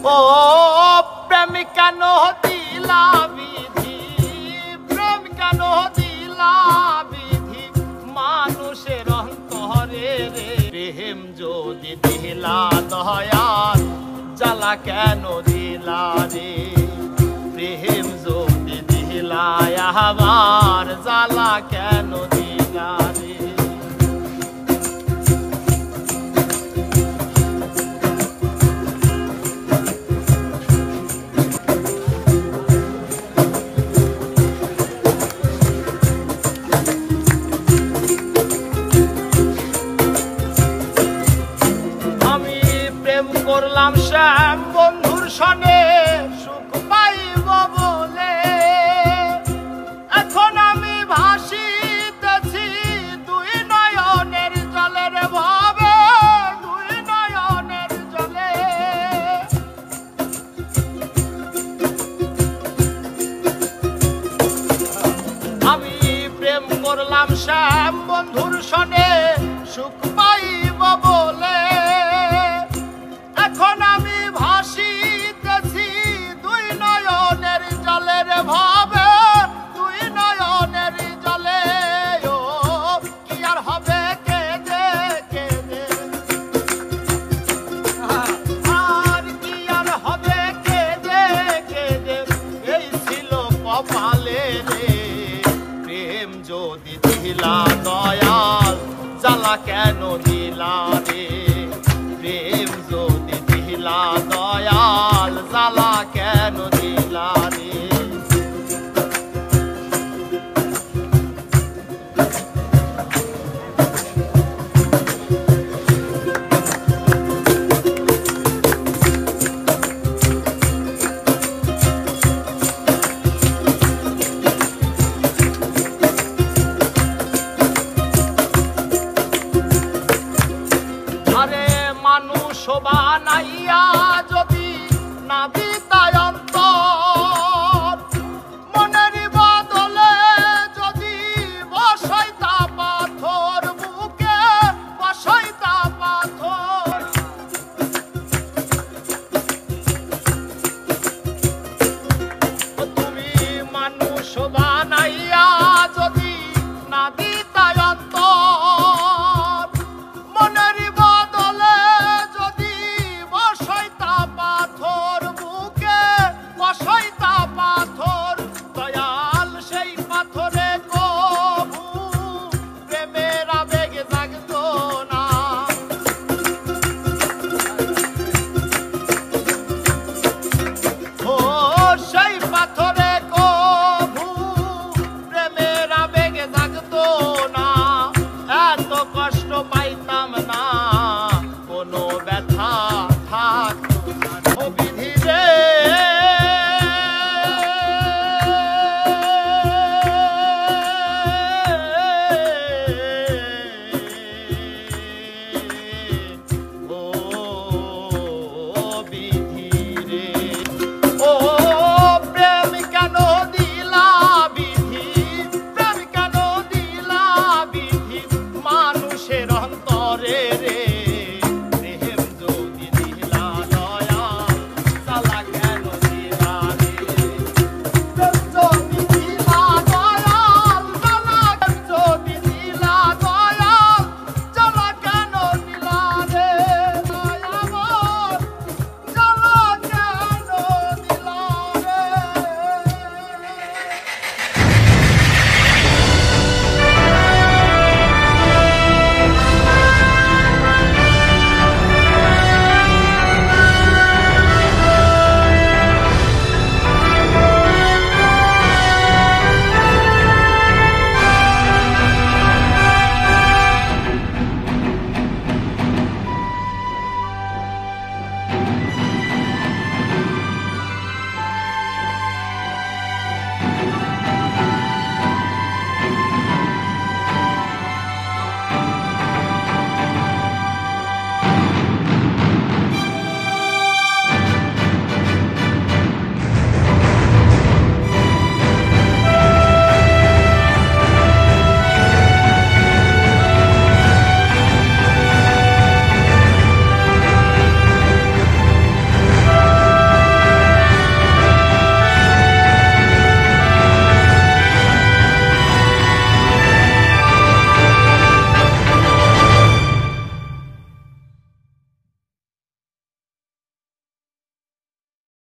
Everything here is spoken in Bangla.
ও প্রেম কেন দিলা বিধি, প্রেম কেন দিলা বিধি মানুষের অন্তরে রে। প্রেম যদি দিলা দয়াল জ্বালা কেন দিলা রে। প্রেম যদি দিলা আবার জ্বালা কেন দিলা রে। করলাম শ্যাম বন্ধুর সনে সুখ পাইব বলে, এখন আমি ভাসিতেছি দুই নয়নের জলের ভাবে, দুই নয়নের জলে। আমি প্রেম করলাম শ্যাম বন্ধুর সনে সুখ পাইব বলে, এখন আমি ভাসিতেছি দুই নয়নের জলের ভাবে, দুই নয়নের জলে। ও কি আর হবে কেঁদে কেঁদে, আর কি আর হবে কেঁদে কেঁদে, এই ছিল কপালে রে। প্রেম যদি দিলা দয়াল জ্বালা কেন দিলা রে। প্রেম যদি দিলা দয়াল জ্বালা কেন দিলা রে। মানুষ বানাইয়া যদি না দিতায় অন্তর, মনের বদলে যদি বসাইতা পাথর, বুকে বসাইতা পাথর। তুমি মানুষ বানাইয়া যদি না দিতায় অন্তর, মনের বদলে যদি বসাইতা পাথর, বুকে বসাইতা পাথর। দয়াল সেই পাথরে কবু প্রেমের আবেগ জাগতো না। ও সেই পাথরে কবু প্রেমের আবেগ জাগতো না। এত কষ্ট পাইতাম না, কোনো ব্যথা থাকতো না। ও বিধি রে, ও বিধি